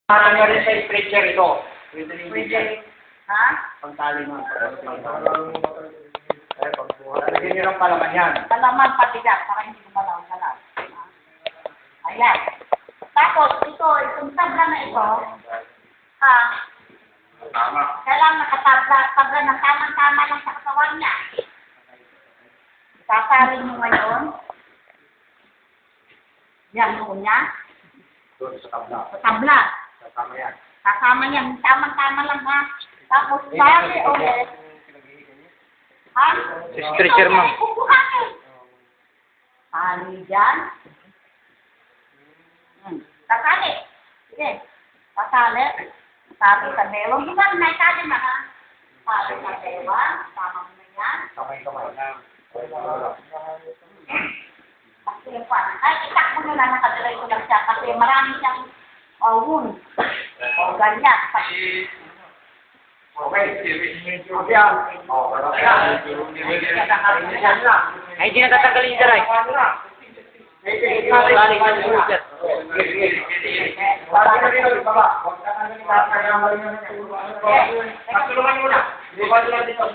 Parang nga rin sa stretcher ito. Pwede. Ha? Pagtali mo. Lagyan nyo ng palaman yan. Palaman pati dyan, para hindi gumalaw-galaw. Ayan. Tapos, itong tabla na ito, kailangan nakatabla ng tamang-tama lang sa katawan niya. Sasarin mo ngayon. Yan mo niya. Doon sa tabla. Sa tabla. Kasama yan. Kasama yan. Tamang-tama lang ha. Tapos, bali ulit. Ha? Stretcher mo. Kukuhanin. Sali dyan. Sasali. Sige. Sasali. Sabi sa dewa. Bukan na ikali na ha. Sabi sa dewa. Tama mo na yan. Kamay-kamay na. Kasi pa. Ay, itak mo na lang. Nakadiray ko lang siya. Kasi marami siyang wound. O ganyan. Okay. Yan. Ay, hindi na tatanggalin yung daray. Galing ng sugat. Para ka rin ulit, baba. Huwag ka nang nakakayamay na Patulungan mo na. Di ba nila dito?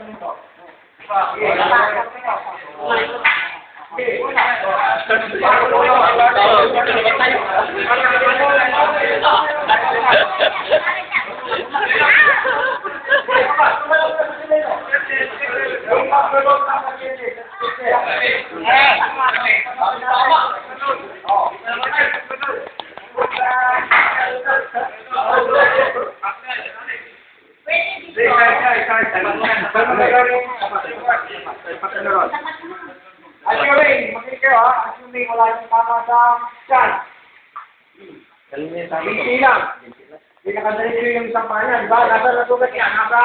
Assuming wala yung tama sa tiyan. Hindi lang. Hindi nakadiretso yung isang panya, di ba? Nasa nasugat yan, nasa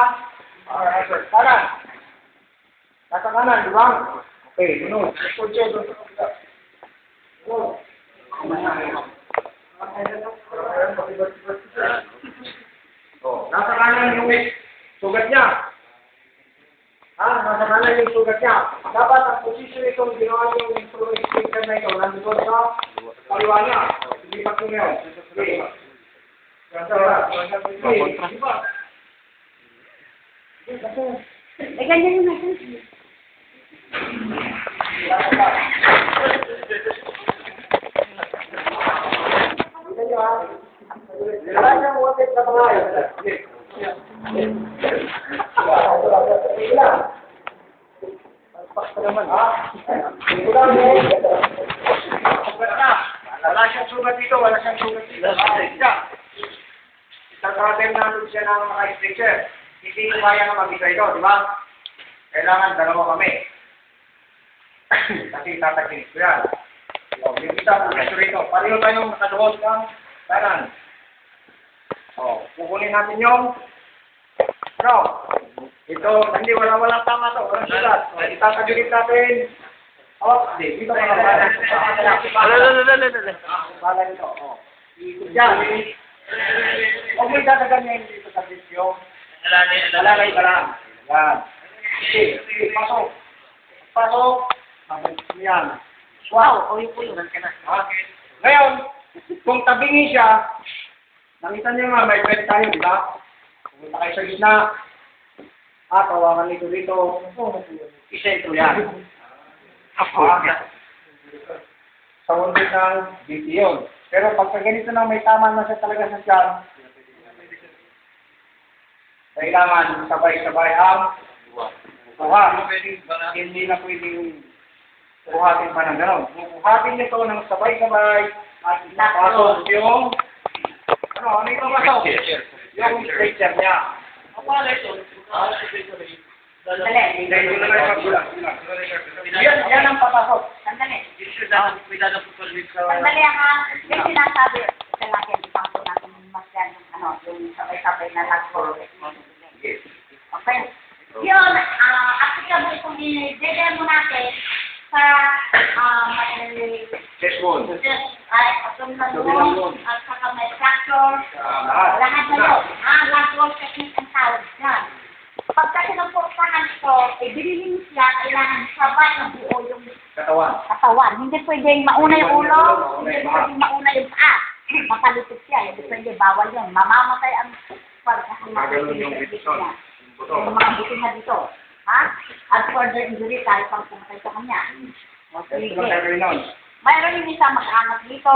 kanan. Nasa kanan, di ba? Okay, ano? Nasa kanan yung sugat niya. Nasa kanan yung sugat niya. Dapat ang posisyon itong ginawa yung speaker na ito, nandito sa kaliwa niya. Hindi pa kung yun. Eh, ganyan yung natin. Wala siyang watit na mga yun. Wala siyang sugat dito, wala siyang sugat dito. Itatratem natin siya ng mga stretcher. Hindi ko kaya na mag-isa ito, di ba? Kailangan dalawa kami. Kasi tatakinis ko yan. Yung isa, professor ito. Pareho tayong nakaduhos ng kanan. Kukunin natin yung ito, hindi, walang tama to. Walang sugat. Itatagilid natin. Hindi. Dito ka na. Bala nito. Ikot yan. Huwag mo itatagal niya dito sa video. Alalay ka lang. Yan. Sige, pasok. Pasok. Yan. Wow, o yung puyo. Ngayon, kung tabingi siya, nakita niyo nga, may bed tayo, di ba? Pumunta kayo sa gitna. Tawagan nito dito. Isentro yan. Sa undit ng DT yun. Pero pagka ganito na may tama na siya talaga sa tiyan, kailangan sabay-sabay ang kuha. Hindi na pwedeng kuhatin pa ng gano'n. Kuhatin nito ng sabay-sabay at napasok yung ano yung pasok? Yung stretcher niya. Yan ang papasok. Sandali. Sandali ha. May sinasabi. Lalaki, ipang po natin mas yan yung sabay-sabay na lagpo. Okay. Yun, applicable kung i-demo natin sa chest wound. abdominal at saka may fracture. Lahat na yun. Last wall technique ang tawag dyan. Pagka sinuportahan ito, binilinis siya, kailangan sabay na buo yung Katawan. katawan. Hindi pwedeng mauna yung ulo, hindi pwedeng mauna yung paa. Mapalipit siya, hindi pwede, bawal yun. Mamamatay ang pag kasi Magano'n yung buto buto. niya. Yung mga buto na dito. Ha? At further injury, tayo pang pumatay sa kanya. O, sige. Ito lang gagawin nun. Mayroon yung isa mag-angat dito.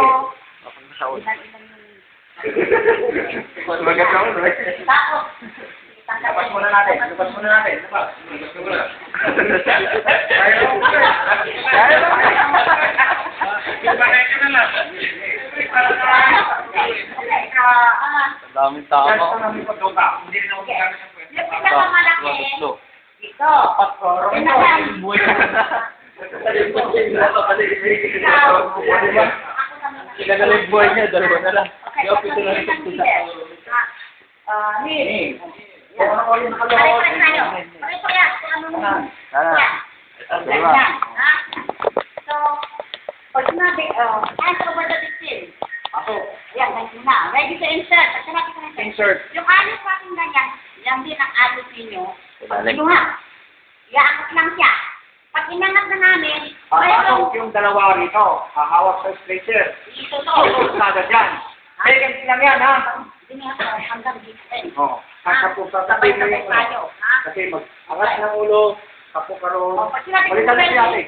Ilan-ilan yung... Maganda ko, no? Tapos, Labas muna natin. Labas muna natin. Labas. Labas muna. Ayaw mo. Ayaw mo. Ibanay ka na lang. Ang daming tao. Yan ito namin pagkota. Hindi rin ako gamit ng pwede. yung pinakamalaki, dito. Pinagaling buhay niya, dalawa na lang. Okay, Nil. Pare-pare tayo. Pare-pare yan. Kung ano naman. Yan. Yan. Ha? So, pag sinabi, answer over the detail. Ako. Yan, ganyan na. Ready to insert. At sinabi ko na Insert. yung alis natin ganyan, yan din ang alis ninyo. Ilalim. Inuha. Iaangat lang siya. Pag inangat na namin, Papasok yung dalawa rito. Hahawak sa stretcher. ito to. Ito, sagad yan. Second lang yan, ha? Hindi nga po, hanggang dito. Oo. Kapag sasabihin mo Sabay-sabay yung tayo. Ha? kasi mag-angat ng ulo, kapag karoon. O, pag sinabi Balikan na ready, si ate.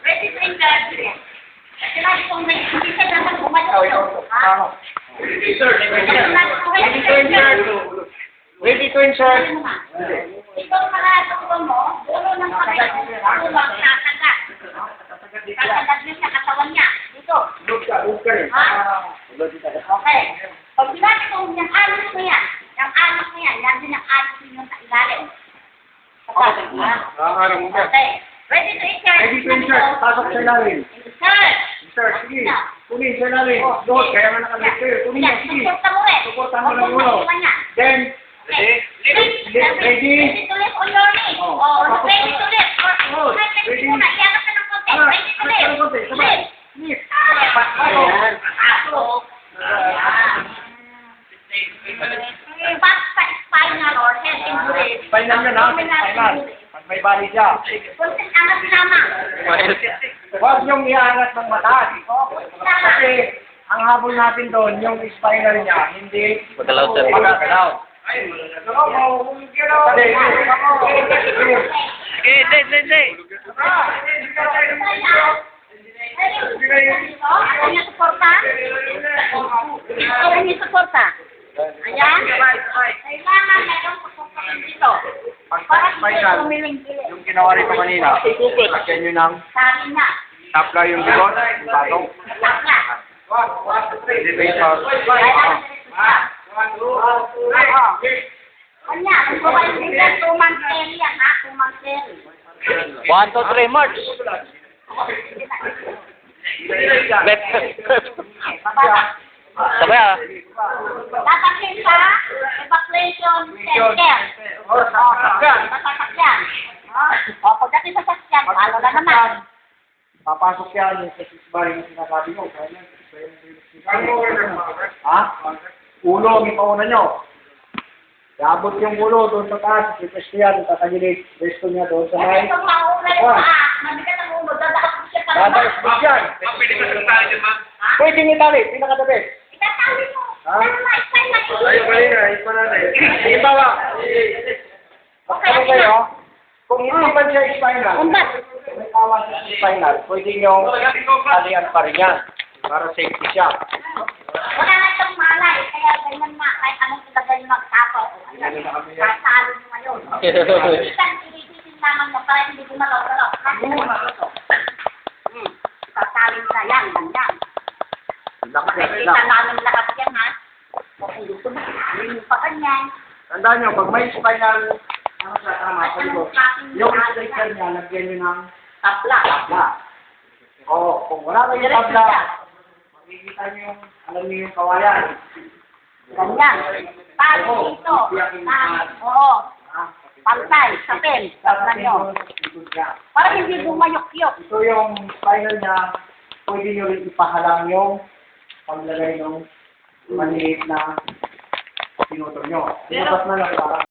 ready to insert. Pag sinabi kong ready, hindi ka dapat bumalik Ikaw, ito. ikaw. Ha? Tama. Ready to insert. Ready to insert. Ano naman? Ikaw nakatutuan mo, dulo ng kamay mo, tulak, tatagat. Tatagat niya sa katawan niya. Dito. Look ka rin. Ha? Okay. Pag sinabi ko, yung alis mo yan, yan din ang alis ninyo sa ilalim. Okay. Ha? Nakakarang mo yan. Okay. Ready to insert. Ready to insert. Pasok sa ilalim. Insert. Insert. Sige. Kunin sa ilalim. Doon. Kaya nga nakalagay kayo. Kunin mo. Sige. Suporta mo rin. Suportahan mo lang Huwag mong ulo. maiwan yan. Then, Okay. Ready? Ready to lift on your knee. Oh. Oh, ready to lift. Oh. Ready Ready. muna. Iangat ka ng konti. Ah, Ready to lift. ano, konti, sabay. Lift. Ayan. Aso. Back sa spinal or head injury. Spinal yan, ha? Spinal. Pag may bali siya. Kunting angat lamang. Huwag niyong iangat ng mataas. Kasi, ang habol natin doon, yung spinal niya, hindi Magalaw, sir. magagalaw. Kasi, Hindi. Ayaw niya suporta? Ayaw niya suporta? Ayan. Kailangan meron suporta dito. Para hindi Spinal. kumiling-kiling. yung ginawa rito kanina, lagyan nyo ng Sabi na. tapla yung bigot, yung patong. Takla. Dito yung sa... Kanya, ang kumain nila, 2 months area, ha? 2 months area. 1, 2, 3, march. Left. Bababa. Sabay ah. Tatakin sa evacuation center. Tatak yan. O, pagdating sa sasakyan, palo na naman. Papasok yan yung sa sisbar yung sinasabi mo. Ha? Ulo ang ipauna nyo. Iabot yung ulo doon sa taas, ipwesto yan, tatagilid, pwesto niya doon sa Kasi may. itong mauna yung paa, mabigat ang ulo, dadakas siya sa naman. Dadakas yan. Pwede nyo tali, pinakatabi. Itatali mo. Ha? Ano na, explain na. Ipa natin. Halimbawa, ano kayo, kung hindi man siya spinal, Umbat. may kawan sa spinal, pwede nyo talian pa rin yan, para safety siya. Wala na itong malay, kaya ganyan na, kahit anong ilagay mo magtapaw. Kasalo mo ngayon. Isang naman mo para hindi gumalaw-galaw. Sasalin na yan, ganyan. Nakikita namin lahat yan, ha? Kung gusto mo, hindi pa ganyan. Tandaan nyo, pag may spinal, ano sa tama, sa likod, yung stretcher niya, lagyan nyo ng Tapla. tabla. Oo, kung wala kayong tabla, makikita nyo yung, alam nyo yung kawayan. Ganyan. Talo dito. Oo. Pantay, sapin. Tabla nyo. Para hindi bumayok-yok. Ito yung spinal niya, pwede nyo rin ipahalang yung paglagay ng maliit na pinutol nyo. Pinabas na lang para